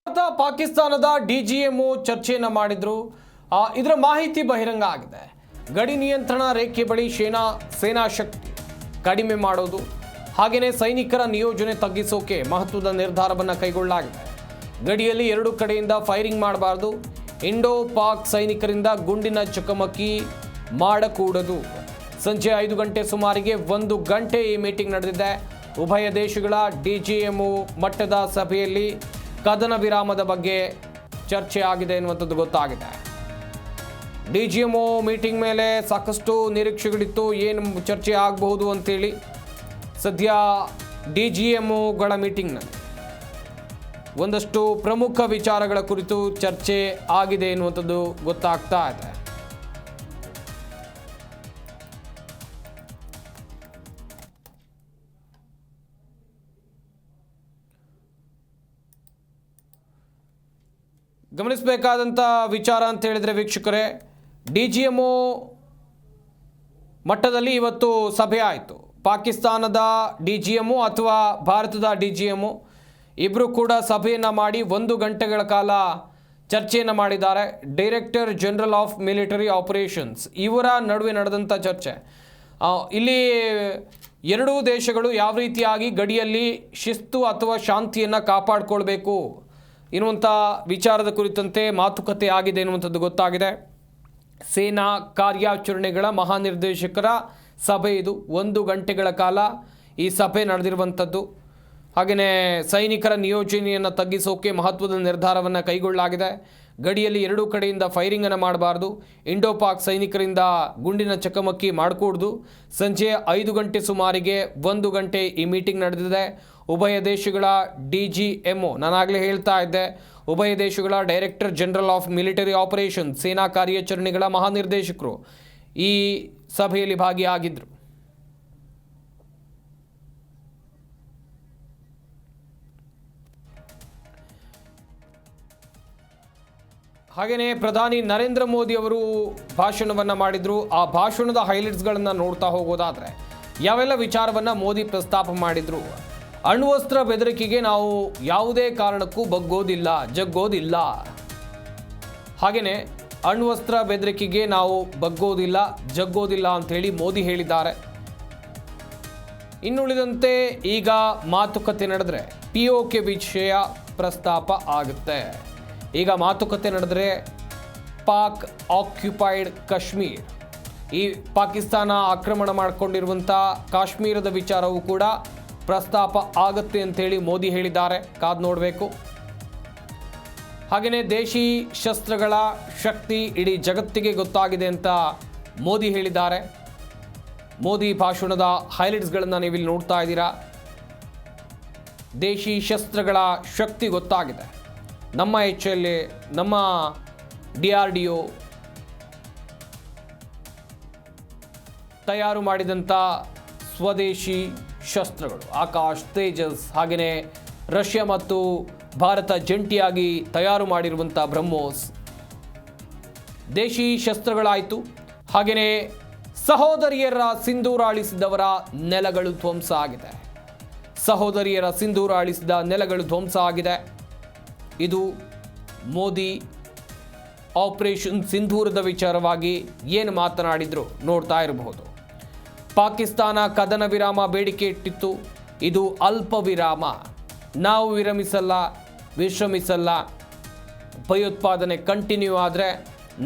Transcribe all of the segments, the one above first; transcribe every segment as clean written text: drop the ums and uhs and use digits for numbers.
ಪಾಕಿಸ್ತಾನದ ಡಿಜಿಎಂಒ ಚರ್ಚೆಯನ್ನು ಮಾಡಿದ್ರು. ಇದರ ಮಾಹಿತಿ ಬಹಿರಂಗ ಆಗಿದೆ. ಗಡಿ ನಿಯಂತ್ರಣ ರೇಖೆ ಬಳಿ ಸೇನಾ ಶಕ್ತಿ ಕಡಿಮೆ ಮಾಡೋದು, ಹಾಗೆಯೇ ಸೈನಿಕರ ನಿಯೋಜನೆ ತಗ್ಗಿಸೋಕೆ ಮಹತ್ವದ ನಿರ್ಧಾರವನ್ನು ಕೈಗೊಳ್ಳಲಾಗಿದೆ. ಗಡಿಯಲ್ಲಿ ಎರಡು ಕಡೆಯಿಂದ ಫೈರಿಂಗ್ ಮಾಡಬಾರದು, ಇಂಡೋ ಪಾಕ್ ಸೈನಿಕರಿಂದ ಗುಂಡಿನ ಚಕಮಕಿ ಮಾಡಕೂಡದು. ಸಂಜೆ 5 ಗಂಟೆ ಸುಮಾರಿಗೆ 1 ಗಂಟೆ ಈ ಮೀಟಿಂಗ್ ನಡೆದಿದೆ. ಉಭಯ ದೇಶಗಳ ಡಿಜಿಎಂಒ ಮಟ್ಟದ ಸಭೆಯಲ್ಲಿ ಕದನ ವಿರಾಮದ ಬಗ್ಗೆ ಚರ್ಚೆ ಆಗಿದೆ ಎನ್ನುವಂಥದ್ದು ಗೊತ್ತಾಗಿದೆ. ಡಿಜಿಎಂಒ ಮೀಟಿಂಗ್ ಮೇಲೆ ಸಾಕಷ್ಟು ನಿರೀಕ್ಷೆಗಳಿತ್ತು, ಏನು ಚರ್ಚೆ ಆಗಬಹುದು ಅಂತೇಳಿ. ಸದ್ಯ ಡಿಜಿಎಂಒಗಳ ಮೀಟಿಂಗ್ನಲ್ಲಿ ಒಂದಷ್ಟು ಪ್ರಮುಖ ವಿಚಾರಗಳ ಕುರಿತು ಚರ್ಚೆ ಆಗಿದೆ ಎನ್ನುವಂಥದ್ದು ಗೊತ್ತಾಗ್ತಾ ಇದೆ. ಗಮನಿಸಬೇಕಾದಂಥ ವಿಚಾರ ಅಂತ ಹೇಳಿದರೆ ವೀಕ್ಷಕರೇ, ಡಿಜಿಎಂಒ ಮಟ್ಟದಲ್ಲಿ ಇವತ್ತು ಸಭೆ ಆಯಿತು. ಪಾಕಿಸ್ತಾನದ ಡಿಜಿಎಂಒ ಅಥವಾ ಭಾರತದ ಡಿಜಿಎಂಒ ಇಬ್ಬರು ಕೂಡ ಸಭೆಯನ್ನು ಮಾಡಿ 1 ಗಂಟೆಗಳ ಕಾಲ ಚರ್ಚೆಯನ್ನು ಮಾಡಿದ್ದಾರೆ. Director general of military operations ಇವರ ನಡುವೆ ನಡೆದಂಥ ಚರ್ಚೆ. ಇಲ್ಲಿ ಎರಡೂ ದೇಶಗಳು ಯಾವ ರೀತಿಯಾಗಿ ಗಡಿಯಲ್ಲಿ ಶಿಸ್ತು ಅಥವಾ ಶಾಂತಿಯನ್ನು ಕಾಪಾಡಿಕೊಳ್ಬೇಕು ಎನ್ನುವಂಥ ವಿಚಾರದ ಕುರಿತಂತೆ ಮಾತುಕತೆ ಆಗಿದೆ ಎನ್ನುವಂಥದ್ದು ಗೊತ್ತಾಗಿದೆ. ಸೇನಾ ಕಾರ್ಯಾಚರಣೆಗಳ ಮಹಾನಿರ್ದೇಶಕರ ಸಭೆ ಇದು. 1 ಗಂಟೆಗಳ ಕಾಲ ಈ ಸಭೆ ನಡೆದಿರುವಂಥದ್ದು. ಹಾಗೆಯೇ ಸೈನಿಕರ ನಿಯೋಜನೆಯನ್ನು ತಗ್ಗಿಸೋಕೆ ಮಹತ್ವದ ನಿರ್ಧಾರವನ್ನು ಕೈಗೊಳ್ಳಲಾಗಿದೆ. ಗಡಿಯಲ್ಲಿ ಎರಡೂ ಕಡೆಯಿಂದ ಫೈರಿಂಗನ್ನು ಮಾಡಬಾರ್ದು, ಇಂಡೋ ಪಾಕ್ ಸೈನಿಕರಿಂದ ಗುಂಡಿನ ಚಕಮಕಿ ಮಾಡಕೂಡ್ದು. ಸಂಜೆ 5 ಗಂಟೆ ಸುಮಾರಿಗೆ 1 ಗಂಟೆ ಈ ಮೀಟಿಂಗ್ ನಡೆದಿದೆ. ಉಭಯ ದೇಶಗಳ ಡಿಜಿಎಂಒ, ನಾನಾಗಲೇ ಹೇಳ್ತಾ ಇದ್ದೆ, ಉಭಯ ದೇಶಗಳ director general of military operation ಸೇನಾ ಕಾರ್ಯಾಚರಣೆಗಳ ಮಹಾನಿರ್ದೇಶಕರು ಈ ಸಭೆಯಲ್ಲಿ ಭಾಗಿಯಾಗಿದ್ದರು. ಹಾಗೆಯೇ ಪ್ರಧಾನಿ ನರೇಂದ್ರ ಮೋದಿ ಅವರು ಭಾಷಣವನ್ನು ಮಾಡಿದರು. ಆ ಭಾಷಣದ ಹೈಲೈಟ್ಸ್ಗಳನ್ನು ನೋಡ್ತಾ ಹೋಗೋದಾದರೆ ಯಾವೆಲ್ಲ ವಿಚಾರವನ್ನು ಮೋದಿ ಪ್ರಸ್ತಾಪ ಮಾಡಿದರು. ಅಣ್ವಸ್ತ್ರ ಬೆದರಿಕೆಗೆ ನಾವು ಯಾವುದೇ ಕಾರಣಕ್ಕೂ ಜಗ್ಗೋದಿಲ್ಲ. ಹಾಗೆಯೇ ಅಣ್ವಸ್ತ್ರ ಬೆದರಿಕೆಗೆ ನಾವು ಜಗ್ಗೋದಿಲ್ಲ ಅಂಥೇಳಿ ಮೋದಿ ಹೇಳಿದ್ದಾರೆ. ಇನ್ನುಳಿದಂತೆ ಈಗ ಮಾತುಕತೆ ನಡೆದರೆ POK ವಿಷಯ ಪ್ರಸ್ತಾಪ ಆಗುತ್ತೆ. ಈಗ ಮಾತುಕತೆ ನಡೆದರೆ ಪಾಕ್ ಆಕ್ಯುಪೈಡ್ ಕಾಶ್ಮೀರ್, ಈ ಪಾಕಿಸ್ತಾನ ಆಕ್ರಮಣ ಮಾಡಿಕೊಂಡಿರುವಂಥ ಕಾಶ್ಮೀರದ ವಿಚಾರವೂ ಕೂಡ ಪ್ರಸ್ತಾಪ ಆಗುತ್ತೆ ಅಂತೇಳಿ ಮೋದಿ ಹೇಳಿದ್ದಾರೆ. ಕಾದು ನೋಡಬೇಕು. ಹಾಗೆಯೇ ದೇಶಿ ಶಸ್ತ್ರಗಳ ಶಕ್ತಿ ಇಡೀ ಜಗತ್ತಿಗೆ ಗೊತ್ತಾಗಿದೆ ಅಂತ ಮೋದಿ ಹೇಳಿದ್ದಾರೆ. ಮೋದಿ ಭಾಷಣದ ಹೈಲೈಟ್ಸ್ಗಳನ್ನು ನೀವಿಲ್ಲಿ ನೋಡ್ತಾ ಇದ್ದೀರಾ. ದೇಶಿ ಶಸ್ತ್ರಗಳ ಶಕ್ತಿ ಗೊತ್ತಾಗಿದೆ. ನಮ್ಮ HLA, ನಮ್ಮ DRDO ತಯಾರು ಮಾಡಿದಂಥ ಸ್ವದೇಶಿ ಶಸ್ತ್ರಗಳು, ಆಕಾಶ್, ತೇಜಸ್, ಹಾಗೆಯೇ ರಷ್ಯಾ ಮತ್ತು ಭಾರತ ಜಂಟಿಯಾಗಿ ತಯಾರು ಮಾಡಿರುವಂಥ ಬ್ರಹ್ಮೋಸ್ ದೇಶಿ ಶಸ್ತ್ರಗಳಾಯಿತು. ಹಾಗೆಯೇ ಸಹೋದರಿಯರ ಸಿಂಧೂರ ಅಳಿಸಿದವರ ನೆಲಗಳು ಧ್ವಂಸ ಆಗಿದೆ. ಸಹೋದರಿಯರ ಸಿಂಧೂರ ಅಳಿಸಿದ ನೆಲಗಳು ಧ್ವಂಸ ಆಗಿದೆ. ಇದು ಮೋದಿ ಆಪರೇಷನ್ ಸಿಂಧೂರದ ವಿಚಾರವಾಗಿ ಏನು ಮಾತನಾಡಿದ್ರು ನೋಡ್ತಾ ಇರಬಹುದು. ಪಾಕಿಸ್ತಾನ ಕದನ ವಿರಾಮ ಬೇಡಿಕೆ ಇಟ್ಟಿತ್ತು. ಇದು ಅಲ್ಪ ವಿರಾಮ, ನಾವು ವಿಶ್ರಮಿಸಲ್ಲ. ಭಯೋತ್ಪಾದನೆ ಕಂಟಿನ್ಯೂ ಆದರೆ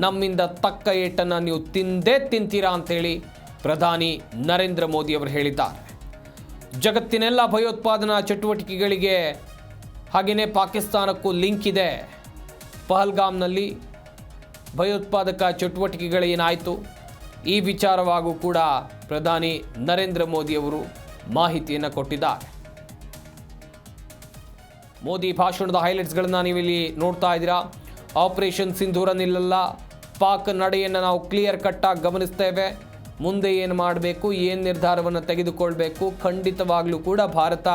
ನಮ್ಮಿಂದ ತಕ್ಕ ಏಟನ್ನು ನೀವು ತಿಂತೀರಾ ಅಂತೇಳಿ ಪ್ರಧಾನಿ ನರೇಂದ್ರ ಮೋದಿ ಅವರು ಹೇಳಿದ್ದಾರೆ. ಜಗತ್ತಿನೆಲ್ಲ ಭಯೋತ್ಪಾದನಾ ಚಟುವಟಿಕೆಗಳಿಗೆ ಹಾಗೆಯೇ ಪಾಕಿಸ್ತಾನಕ್ಕೂ ಲಿಂಕ್ ಇದೆ. ಪಹಲ್ಗಾಮ್ನಲ್ಲಿ ಭಯೋತ್ಪಾದಕ ಚಟುವಟಿಕೆಗಳೇನಾಯಿತು, ಈ ವಿಚಾರವಾಗೂ ಕೂಡ ಪ್ರಧಾನಿ ನರೇಂದ್ರ ಮೋದಿಯವರು ಮಾಹಿತಿಯನ್ನು ಕೊಟ್ಟಿದ್ದಾರೆ. ಮೋದಿ ಭಾಷಣದ ಹೈಲೈಟ್ಸ್ಗಳನ್ನು ನೀವಿಲ್ಲಿ ನೋಡ್ತಾ ಇದ್ದೀರಾ. ಆಪರೇಷನ್ ಸಿಂಧೂರ ನಿಲ್ಲಲ್ಲ, ಪಾಕ್ ನಡೆಯನ್ನು ನಾವು ಕ್ಲಿಯರ್ ಕಟ್ಟಾಗಿ ಗಮನಿಸ್ತೇವೆ. ಮುಂದೆ ಏನು ಮಾಡಬೇಕು, ಏನು ನಿರ್ಧಾರವನ್ನು ತೆಗೆದುಕೊಳ್ಬೇಕು, ಖಂಡಿತವಾಗಲೂ ಕೂಡ ಭಾರತ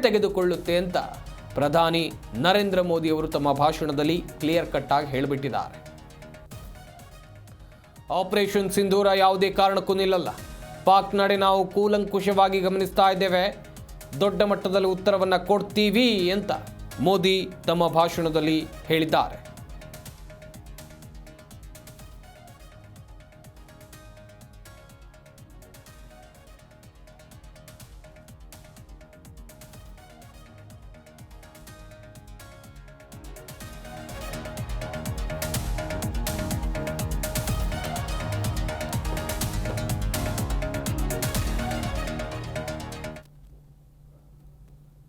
ತೆಗೆದುಕೊಳ್ಳುತ್ತೆ ಅಂತ ಪ್ರಧಾನಿ ನರೇಂದ್ರ ಮೋದಿ ಅವರು ತಮ್ಮ ಭಾಷಣದಲ್ಲಿ ಕ್ಲಿಯರ್ ಕಟ್ಟಾಗಿ ಹೇಳಿಬಿಟ್ಟಿದ್ದಾರೆ. ಆಪರೇಷನ್ ಸಿಂಧೂರ ಯಾವುದೇ ಕಾರಣಕ್ಕೂ ನಿಲ್ಲಲ್ಲ. ಪಾಕ್ ನಡೆ ನಾವು ಕೂಲಂಕುಷವಾಗಿ ಗಮನಿಸ್ತಾ ಇದ್ದೇವೆ. ದೊಡ್ಡ ಮಟ್ಟದಲ್ಲಿ ಉತ್ತರವನ್ನು ಕೊಡ್ತೀವಿ ಅಂತ ಮೋದಿ ತಮ್ಮ ಭಾಷಣದಲ್ಲಿ ಹೇಳಿದ್ದಾರೆ.